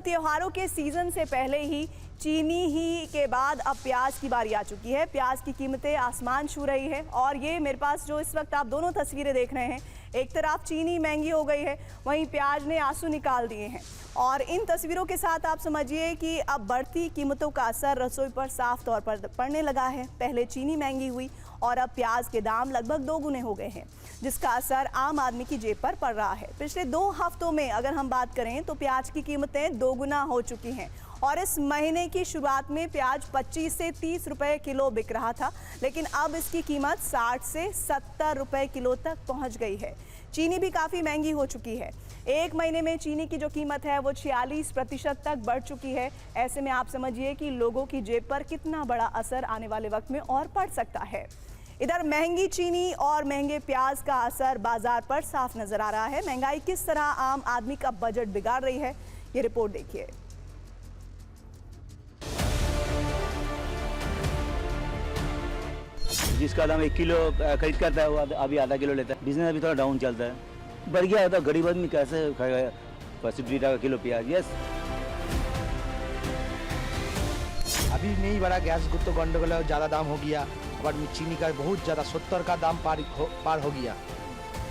त्योहारों के सीजन से पहले ही चीनी ही के बाद अब प्याज की बारी आ चुकी है। प्याज की कीमतें आसमान छू रही है और ये मेरे पास जो इस वक्त आप दोनों तस्वीरें देख रहे हैं, एक तरफ चीनी महंगी हो गई है, वहीं प्याज ने आंसू निकाल दिए हैं। और इन तस्वीरों के साथ आप समझिए कि अब बढ़ती कीमतों का असर रसोई पर साफ तौर पर पड़ने लगा है। पहले चीनी महंगी हुई और अब प्याज के दाम लगभग 2 गुने हो गए हैं, जिसका असर आम आदमी की जेब पर पड़ रहा है। पिछले 2 हफ्तों में अगर हम बात करें तो प्याज की कीमतें 2 गुना हो चुकी हैं और इस महीने की शुरुआत में प्याज 25 से 30 रुपए किलो बिक रहा था, लेकिन अब इसकी कीमत 60 से 70 रुपए किलो तक पहुंच गई है। चीनी भी काफ़ी महंगी हो चुकी है। एक महीने में चीनी की जो कीमत है वो 46% तक बढ़ चुकी है। ऐसे में आप समझिए कि लोगों की जेब पर कितना बड़ा असर आने वाले वक्त में और पड़ सकता है। इधर महंगी चीनी और महंगे प्याज का असर बाजार पर साफ नजर आ रहा है। महंगाई किस तरह आम आदमी का बजट बिगाड़ रही है, ये रिपोर्ट देखिए। जिसका दाम 1 किलो खरीद करता है वो अभी आधा किलो लेता है। बिजनेस अभी थोड़ा डाउन चलता है। बढ़ गया तो गरीब आदमी कैसे खाएगा 50 का किलो प्याज। यस, अभी नहीं बढ़ा, गैस तो गंडगोल ज़्यादा दाम हो गया। अब चीनी का बहुत ज़्यादा 70 का दाम पार हो गया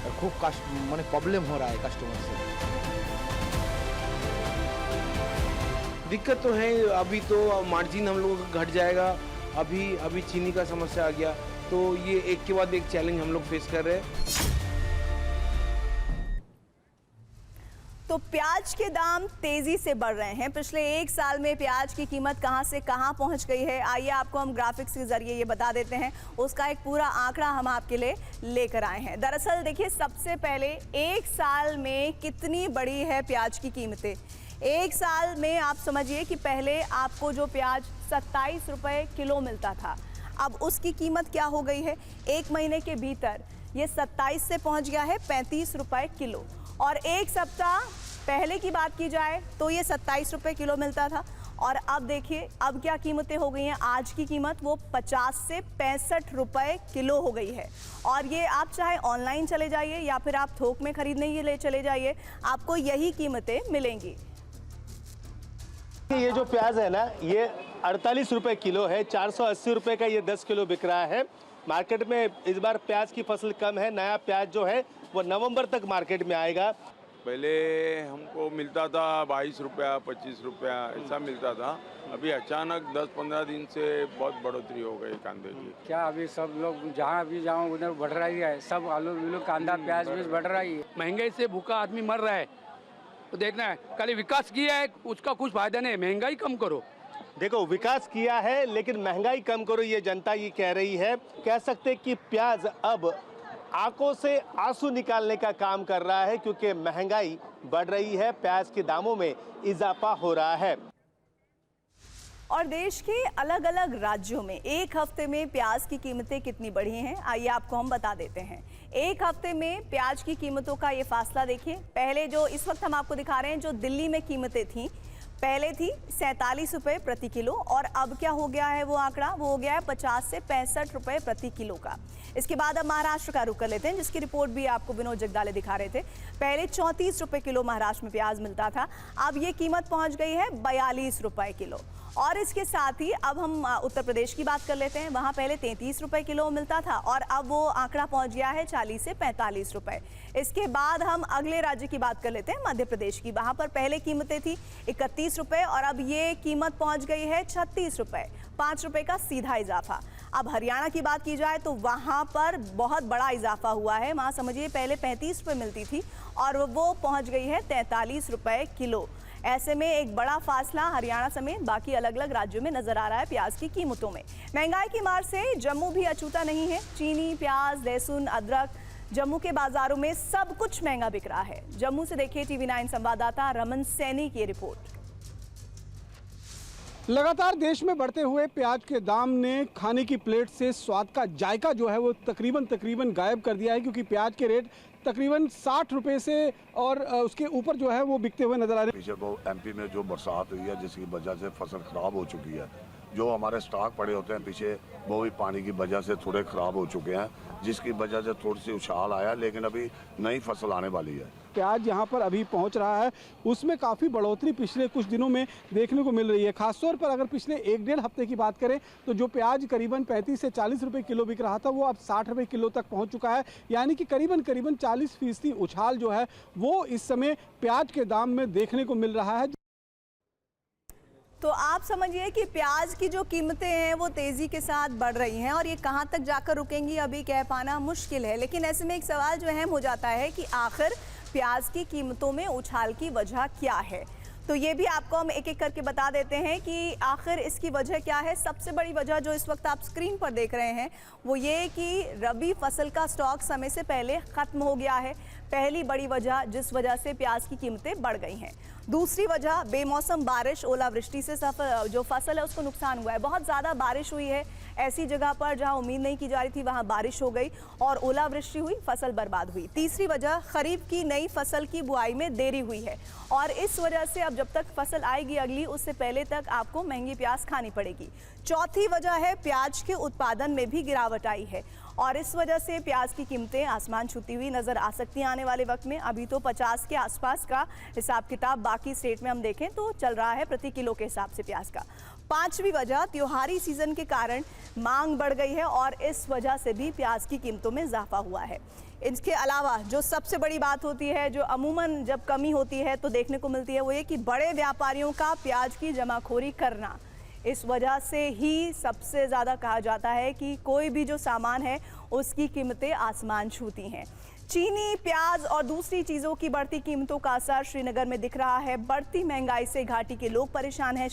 और खूब माने प्रॉब्लम हो रहा है कस्टमर से। दिक्कत तो है, अभी तो मार्जिन हम लोगों का घट जाएगा। अभी चीनी का समस्या आ गया तो ये एक के बाद एक चैलेंज हम लोग फेस कर रहे हैं। तो प्याज के दाम तेजी से बढ़ रहे हैं। पिछले 1 साल में प्याज की कीमत कहां से कहां पहुंच गई है, आइए आपको हम ग्राफिक्स के जरिए ये बता देते हैं। उसका एक पूरा आंकड़ा हम आपके लिए लेकर आए हैं। दरअसल देखिए, सबसे पहले 1 साल में कितनी बढ़ी है प्याज की कीमतें। 1 साल में आप समझिए कि पहले आपको जो प्याज 27 रुपए किलो मिलता था, अब उसकी कीमत क्या हो गई है। 1 महीने के भीतर ये 27 से पहुंच गया है 35 रुपए किलो। और 1 सप्ताह पहले की बात की जाए तो ये 27 रुपए किलो मिलता था और अब देखिए अब क्या कीमतें हो गई हैं। आज की कीमत वो 50 से 65 रुपए किलो हो गई है। और ये आप चाहे ऑनलाइन चले जाइए या फिर आप थोक में खरीदने के लिए चले जाइए, आपको यही कीमतें मिलेंगी। ये जो प्याज है ना, ये 48 रुपए किलो है। 480 रुपए का ये 10 किलो बिक रहा है। मार्केट में इस बार प्याज की फसल कम है। नया प्याज जो है वो नवंबर तक मार्केट में आएगा। पहले हमको मिलता था 22 रुपया 25 रुपया ऐसा मिलता था। अभी अचानक 10-15 दिन से बहुत बढ़ोतरी हो गई कांदे की। क्या अभी सब लोग जहाँ भी जाओ उधर बढ़ रही है, सब आलू विलू कांदा प्याज भी बढ़ रही है। महंगाई से भूखा आदमी मर रहा है तो देखना है। खाली विकास किया है उसका कुछ फायदा नहीं, महंगाई कम करो। देखो, विकास किया है लेकिन महंगाई कम करो, ये जनता ये कह रही है। कह सकते कि प्याज अब आंखों से आंसू निकालने का काम कर रहा है क्योंकि महंगाई बढ़ रही है, प्याज के दामों में इजाफा हो रहा है। और देश के अलग अलग राज्यों में 1 हफ्ते में प्याज की कीमतें कितनी बढ़ी हैं, आइए आपको हम बता देते हैं। 1 हफ्ते में प्याज की कीमतों का ये फासला देखिए। पहले जो इस वक्त हम आपको दिखा रहे हैं, जो दिल्ली में कीमतें थीं, पहले थी 47 रुपए प्रति किलो और अब क्या हो गया है वो आंकड़ा, वो हो गया है 50 से 65 रुपए प्रति किलो का। इसके बाद अब महाराष्ट्र का रुख कर लेते हैं, जिसकी रिपोर्ट भी आपको विनोद जगदाले दिखा रहे थे। पहले 34 रुपए किलो महाराष्ट्र में प्याज मिलता था, अब ये कीमत पहुंच गई है 42 रुपए किलो। और इसके साथ ही अब हम उत्तर प्रदेश की बात कर लेते हैं। वहाँ पहले 33 रुपए किलो मिलता था और अब वो आंकड़ा पहुंच गया है 40 से 45 रुपए। इसके बाद हम अगले राज्य की बात कर लेते हैं, मध्य प्रदेश की। वहाँ पर पहले कीमतें थी 31 रुपए और अब ये कीमत पहुंच गई है 36 रुपए, 5 रुपए का सीधा इजाफा। अब हरियाणा की बात की जाए तो वहाँ पर बहुत बड़ा इजाफा हुआ है। वहाँ समझिए पहले 35 रुपए मिलती थी और वो पहुँच गई है 43 रुपए किलो। ऐसे में एक बड़ा फासला हरियाणा समेत बाकी अलग अलग राज्यों में नजर आ रहा है प्याज की कीमतों में। महंगाई की मार से जम्मू भी अछूता नहीं है। चीनी, प्याज, लहसुन, अदरक, जम्मू के बाजारों में सब कुछ महंगा बिक रहा है। जम्मू से देखिए TV9 संवाददाता रमन सैनी की रिपोर्ट। लगातार देश में बढ़ते हुए प्याज के दाम ने खाने की प्लेट से स्वाद का जायका जो है वो तकरीबन गायब कर दिया है, क्योंकि प्याज के रेट तकरीबन 60 रुपए से और उसके ऊपर जो है वो बिकते हुए नजर आ रहे हैं। पीछे वो MP में जो बरसात हुई है जिसकी वजह से फसल खराब हो चुकी है जो हमारे स्टॉक पड़े होते हैं पीछे, वो भी पानी की वजह से थोड़े ख़राब हो चुके हैं, जिसकी वजह से थोड़ी सी उछाल आया, लेकिन अभी नई फसल आने वाली है। प्याज यहाँ पर अभी पहुँच रहा है, उसमें काफ़ी बढ़ोतरी पिछले कुछ दिनों में देखने को मिल रही है। खासतौर पर अगर पिछले 1-1.5 हफ्ते की बात करें तो जो प्याज करीबन 35 से 40 रुपए किलो बिक रहा था, वो अब 60 रुपए किलो तक पहुँच चुका है। यानी कि करीबन 40% उछाल जो है वो इस समय प्याज के दाम में देखने को मिल रहा है। तो आप समझिए कि प्याज की जो कीमतें हैं वो तेज़ी के साथ बढ़ रही हैं और ये कहां तक जाकर रुकेंगी अभी कह पाना मुश्किल है। लेकिन ऐसे में एक सवाल जो अहम हो जाता है कि आखिर प्याज की कीमतों में उछाल की वजह क्या है। तो ये भी आपको हम एक एक करके बता देते हैं कि आखिर इसकी वजह क्या है। सबसे बड़ी वजह जो इस वक्त आप स्क्रीन पर देख रहे हैं वो ये कि रबी फसल का स्टॉक समय से पहले ख़त्म हो गया है। पहली बड़ी वजह जिस वजह से प्याज की कीमतें बढ़ गई हैं। दूसरी वजह बेमौसम बारिश, ओलावृष्टि से जो फसल है उसको नुकसान हुआ है। बहुत ज़्यादा बारिश हुई है, ऐसी जगह पर जहां उम्मीद नहीं की जा रही थी वहां बारिश हो गई और ओलावृष्टि हुई, फसल बर्बाद हुई। तीसरी वजह खरीफ की नई फसल की बुआई में देरी हुई है और इस वजह से अब जब तक फसल आएगी अगली, उससे पहले तक आपको महंगी प्याज खानी पड़ेगी। चौथी वजह है प्याज के उत्पादन में भी गिरावट आई है और इस वजह से प्याज की कीमतें आसमान छूती हुई नजर आ सकती हैं आने वाले वक्त में। अभी तो 50 के आसपास का हिसाब किताब बाकी स्टेट में हम देखें तो चल रहा है प्रति किलो के हिसाब से प्याज का। पांचवी वजह त्योहारी सीजन के कारण मांग बढ़ गई है और इस वजह से भी प्याज की कीमतों में इजाफा हुआ है। इसके अलावा जो सबसे बड़ी बात होती है, जो अमूमन जब कमी होती है तो देखने को मिलती है, वो ये कि बड़े व्यापारियों का प्याज की जमाखोरी करना। इस वजह से ही सबसे ज़्यादा कहा जाता है कि कोई भी जो सामान है उसकी कीमतें आसमान छूती हैं। चीनी, प्याज और दूसरी चीज़ों की बढ़ती कीमतों का असर श्रीनगर में दिख रहा है। बढ़ती महंगाई से घाटी के लोग परेशान हैं।